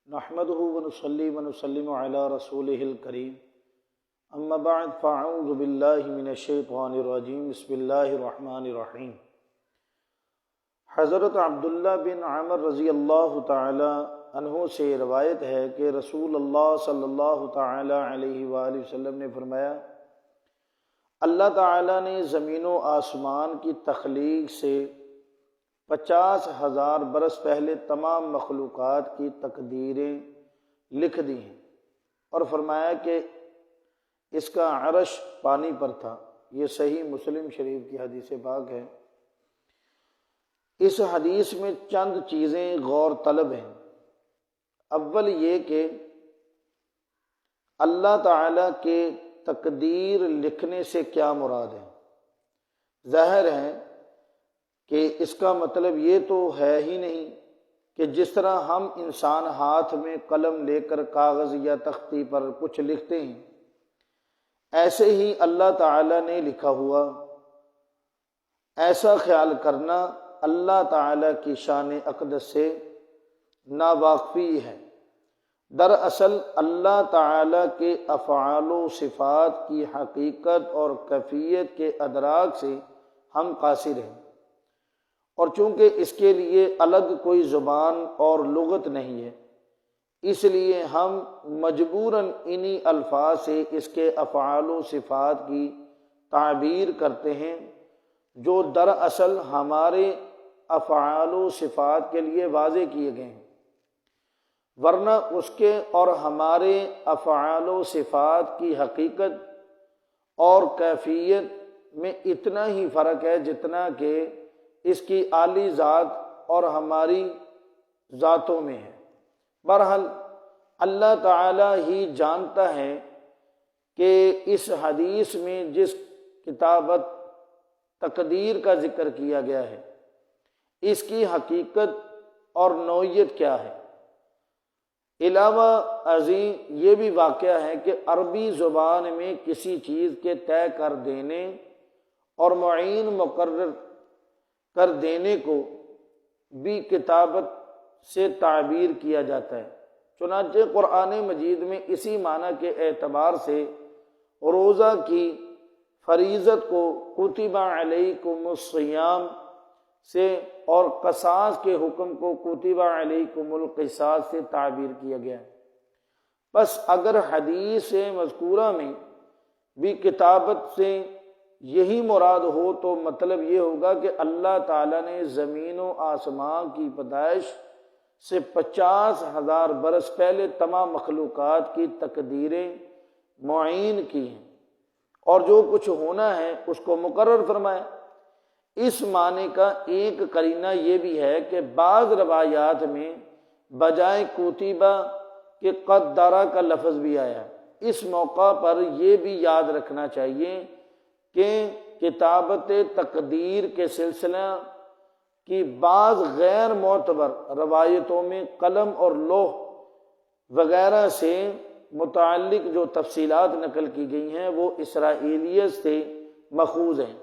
نحمده ونصلي ونسلم على رسوله الكريم اما بعد فاعوذ باللہ من الشیطان الرجیم بسم اللہ الرحمن الرحیم۔ حضرت عبداللہ بن عمر رضی اللہ تعالی عنہ سے روایت ہے کہ رسول اللہ صلی اللہ تعالی علیہ وآلہ وسلم نے فرمایا، اللہ تعالی نے زمین و آسمان کی تخلیق سے 50,000 برس پہلے تمام مخلوقات کی تقدیریں لکھ دی ہیں، اور فرمایا کہ اس کا عرش پانی پر تھا۔ یہ صحیح مسلم شریف کی حدیث پاک ہے۔ اس حدیث میں چند چیزیں غور طلب ہیں۔ اول یہ کہ اللہ تعالیٰ کے تقدیر لکھنے سے کیا مراد ہے؟ ظاہر ہے کہ اس کا مطلب یہ تو ہے ہی نہیں کہ جس طرح ہم انسان ہاتھ میں قلم لے کر کاغذ یا تختی پر کچھ لکھتے ہیں، ایسے ہی اللہ تعالیٰ نے لکھا ہوا۔ ایسا خیال کرنا اللہ تعالیٰ کی شان اقدس سے ناواقفی ہے۔ دراصل اللہ تعالیٰ کے افعال و صفات کی حقیقت اور کیفیت کے ادراک سے ہم قاصر ہیں، اور چونکہ اس کے لیے الگ کوئی زبان اور لغت نہیں ہے، اس لیے ہم مجبوراً انہی الفاظ سے اس کے افعال و صفات کی تعبیر کرتے ہیں جو دراصل ہمارے افعال و صفات کے لیے واضح کیے گئے ہیں، ورنہ اس کے اور ہمارے افعال و صفات کی حقیقت اور کیفیت میں اتنا ہی فرق ہے جتنا کہ اس کی اعلی ذات اور ہماری ذاتوں میں ہے۔ بہرحال اللہ تعالیٰ ہی جانتا ہے کہ اس حدیث میں جس کتابت تقدیر کا ذکر کیا گیا ہے، اس کی حقیقت اور نوعیت کیا ہے۔ علاوہ ازیں یہ بھی واقعہ ہے کہ عربی زبان میں کسی چیز کے طے کر دینے اور معین مقرر کر دینے کو بھی کتابت سے تعبیر کیا جاتا ہے۔ چنانچہ قرآن مجید میں اسی معنی کے اعتبار سے روزہ کی فریضت کو کتب علیکم الصیام سے اور قصاص کے حکم کو کتب علیکم القصاص سے تعبیر کیا گیا ہے۔ پس اگر حدیث مذکورہ میں بھی کتابت سے یہی مراد ہو تو مطلب یہ ہوگا کہ اللہ تعالیٰ نے زمین و آسمان کی پیدائش سے 50,000 برس پہلے تمام مخلوقات کی تقدیریں معین کی ہیں اور جو کچھ ہونا ہے اس کو مقرر فرمایا۔ اس معنی کا ایک قرینہ یہ بھی ہے کہ بعض روایات میں بجائے کوتیبہ کے قدرہ کا لفظ بھی آیا۔ اس موقع پر یہ بھی یاد رکھنا چاہیے کہ کتابت تقدیر کے سلسلہ کی بعض غیر معتبر روایتوں میں قلم اور لوح وغیرہ سے متعلق جو تفصیلات نقل کی گئی ہیں وہ اسرائیلیت سے ماخوذ ہیں۔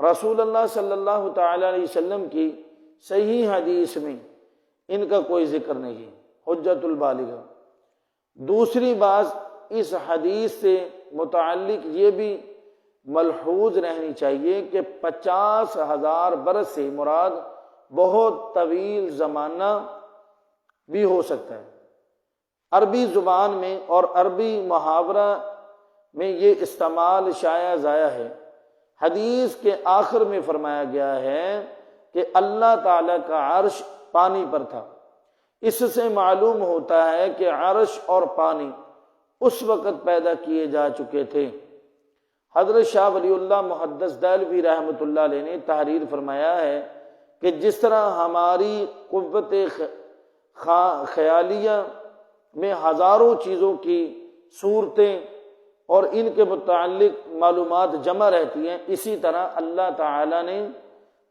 رسول اللہ صلی اللہ تعالی علیہ وسلم کی صحیح حدیث میں ان کا کوئی ذکر نہیں ہے، حجت البالغہ۔ دوسری بات اس حدیث سے متعلق یہ بھی ملحوظ رہنی چاہیے کہ 50,000 برس سے مراد بہت طویل زمانہ بھی ہو سکتا ہے۔ عربی زبان میں اور عربی محاورہ میں یہ استعمال شائع ضائع ہے۔ حدیث کے آخر میں فرمایا گیا ہے کہ اللہ تعالیٰ کا عرش پانی پر تھا۔ اس سے معلوم ہوتا ہے کہ عرش اور پانی اس وقت پیدا کیے جا چکے تھے۔ حضرت شاہ ولی اللہ محدث دہلوی رحمۃ اللہ علیہ نے تحریر فرمایا ہے کہ جس طرح ہماری قوت خیالیہ میں ہزاروں چیزوں کی صورتیں اور ان کے متعلق معلومات جمع رہتی ہیں، اسی طرح اللہ تعالیٰ نے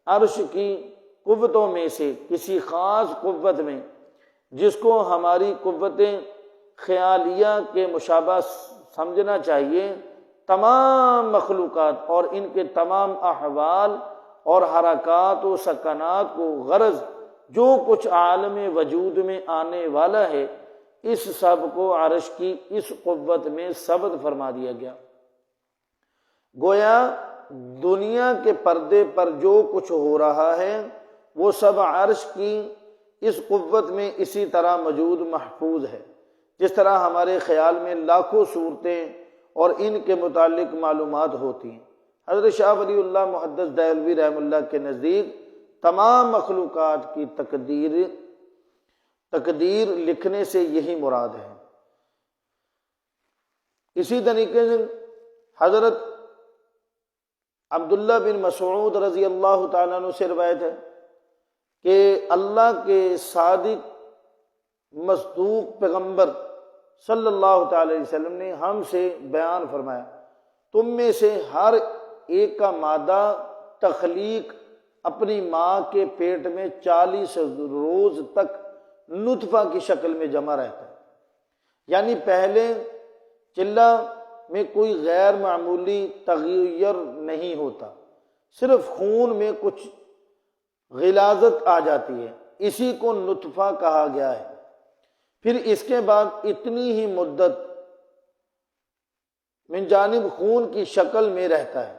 عرش کی قوتوں میں سے کسی خاص قوت میں، جس کو ہماری قوت خیالیہ کے مشابہ سمجھنا چاہیے، تمام مخلوقات اور ان کے تمام احوال اور حرکات و سکنات کو غرض جو کچھ عالم وجود میں آنے والا ہے اس سب کو عرش کی اس قوت میں ثبت فرما دیا گیا۔ گویا دنیا کے پردے پر جو کچھ ہو رہا ہے وہ سب عرش کی اس قوت میں اسی طرح موجود محفوظ ہے، جس طرح ہمارے خیال میں لاکھوں صورتیں اور ان کے متعلق معلومات ہوتی ہیں۔ حضرت شاہ ولی اللہ محدث دہلوی رحم اللہ کے نزدیک تمام مخلوقات کی تقدیر لکھنے سے یہی مراد ہے۔ اسی طریقے سے حضرت عبداللہ بن مسعود رضی اللہ تعالیٰ عنہ سے روایت ہے کہ اللہ کے صادق مصدوق پیغمبر صلی اللہ تعالی علیہ وسلم نے ہم سے بیان فرمایا، تم میں سے ہر ایک کا مادہ تخلیق اپنی ماں کے پیٹ میں 40 روز تک نطفہ کی شکل میں جمع رہتا ہے، یعنی پہلے چلہ میں کوئی غیر معمولی تغیر نہیں ہوتا، صرف خون میں کچھ غلاظت آ جاتی ہے، اسی کو نطفہ کہا گیا ہے۔ پھر اس کے بعد اتنی ہی مدت من جانب خون کی شکل میں رہتا ہے،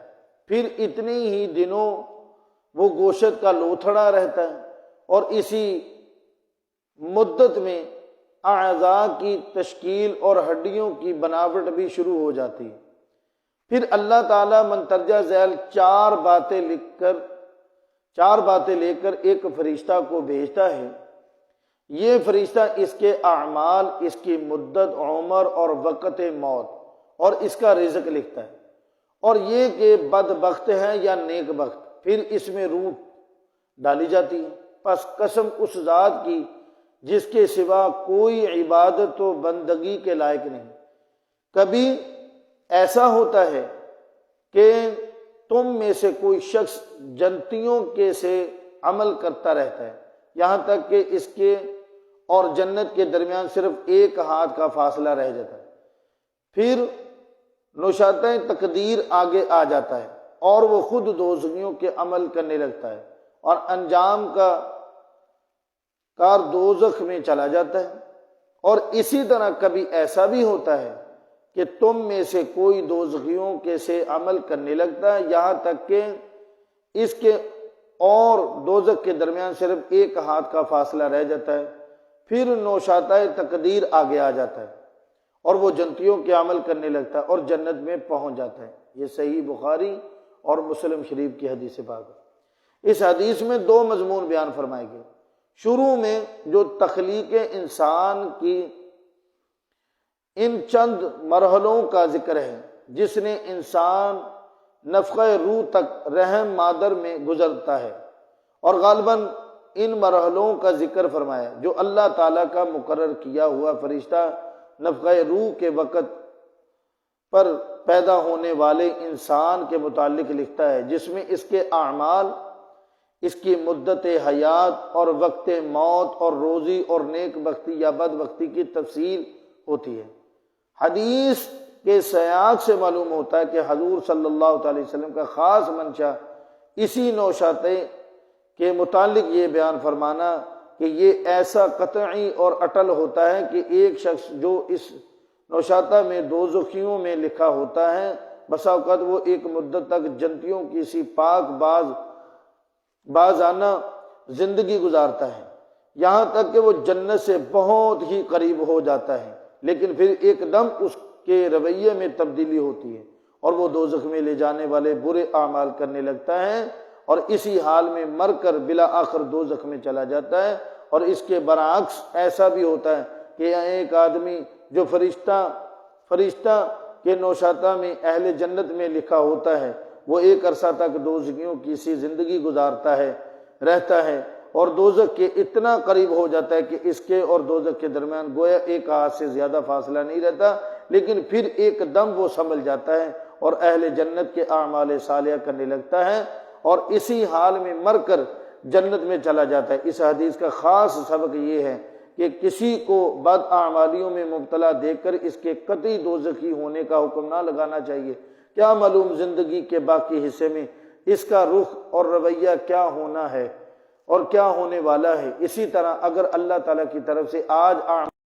پھر اتنی ہی دنوں وہ گوشت کا لوتھڑا رہتا ہے، اور اسی مدت میں اعضاء کی تشکیل اور ہڈیوں کی بناوٹ بھی شروع ہو جاتی ہے۔ پھر اللہ تعالیٰ مندرجہ ذیل 4 باتیں لے کر ایک فرشتہ کو بھیجتا ہے۔ یہ فرشتہ اس کے اعمال، اس کی مدت عمر اور وقت موت اور اس کا رزق لکھتا ہے، اور یہ کہ بدبخت ہے یا نیک بخت۔ پھر اس میں روح ڈالی جاتی ہے۔ پس قسم اس ذات کی جس کے سوا کوئی عبادت و بندگی کے لائق نہیں، کبھی ایسا ہوتا ہے کہ تم میں سے کوئی شخص جنتیوں کے سے عمل کرتا رہتا ہے، یہاں تک کہ اس کے اور جنت کے درمیان صرف ایک ہاتھ کا فاصلہ رہ جاتا ہے۔ پھر نوشاتۂ تقدیر آگے آ جاتا ہے اور وہ خود دوزخیوں کے عمل کرنے لگتا ہے، اور انجام کا کار دوزخ میں چلا جاتا ہے۔ اور اسی طرح کبھی ایسا بھی ہوتا ہے کہ تم میں سے کوئی دوزخیوں کے سے عمل کرنے لگتا ہے، یہاں تک کہ اس کے اور دوزخ کے درمیان صرف ایک ہاتھ کا فاصلہ رہ جاتا ہے۔ پھر نوشاتۂ تقدیر آگے آ جاتا ہے اور وہ جنتیوں کے عمل کرنے لگتا ہے اور جنت میں پہنچ جاتا ہے۔ یہ صحیح بخاری اور مسلم شریف کی حدیث پاک ہے۔ اس حدیث میں 2 مضمون بیان فرمائے گئے۔ شروع میں جو تخلیق انسان کی ان چند مرحلوں کا ذکر ہے، جس نے انسان نفخہ روح تک رحم مادر میں گزرتا ہے، اور غالباً ان مرحلوں کا ذکر فرمایا جو اللہ تعالیٰ کا مقرر کیا ہوا فرشتہ نفخہ روح کے وقت پر پیدا ہونے والے انسان کے متعلق لکھتا ہے، جس میں اس کے اعمال، اس کی مدت حیات اور وقت موت اور روزی اور نیک بختی یا بد بختی کی تفصیل ہوتی ہے۔ حدیث کے سیاق سے معلوم ہوتا ہے کہ حضور صلی اللہ علیہ وسلم کا خاص منشا اسی نوشاتے کے متعلق یہ بیان فرمانا کہ یہ ایسا قطعی اور اٹل ہوتا ہے کہ ایک شخص جو اس نوشاتہ میں دوزخیوں میں لکھا ہوتا ہے، بسا اوقات وہ ایک مدت تک جنتیوں کی سی پاک بازانہ زندگی گزارتا ہے، یہاں تک کہ وہ جنت سے بہت ہی قریب ہو جاتا ہے، لیکن پھر ایک دم اس کے رویے میں تبدیلی ہوتی ہے اور وہ دوزخ میں لے جانے والے برے اعمال کرنے لگتا ہے، اور اسی حال میں مر کر بلا آخر دوزخ میں چلا جاتا ہے۔ اور اس کے برعکس ایسا بھی ہوتا ہے کہ ایک آدمی جو فرشتہ کے نوشاتہ میں اہل جنت میں لکھا ہوتا ہے، وہ ایک عرصہ تک دوزخیوں کی سی زندگی گزارتا ہے، رہتا ہے، اور دوزخ کے اتنا قریب ہو جاتا ہے کہ اس کے اور دوزخ کے درمیان گویا ایک ہاتھ سے زیادہ فاصلہ نہیں رہتا، لیکن پھر ایک دم وہ سنبھل جاتا ہے اور اہل جنت کے اعمال صالحہ کرنے لگتا ہے، اور اسی حال میں مر کر جنت میں چلا جاتا ہے۔ اس حدیث کا خاص سبق یہ ہے کہ کسی کو بد اعمالیوں میں مبتلا دیکھ کر اس کے قطعی دوزخی ہونے کا حکم نہ لگانا چاہیے۔ کیا معلوم زندگی کے باقی حصے میں اس کا رخ اور رویہ کیا ہونا ہے۔ اور کیا ہونے والا ہے۔ اسی طرح اگر اللہ تعالیٰ کی طرف سے آج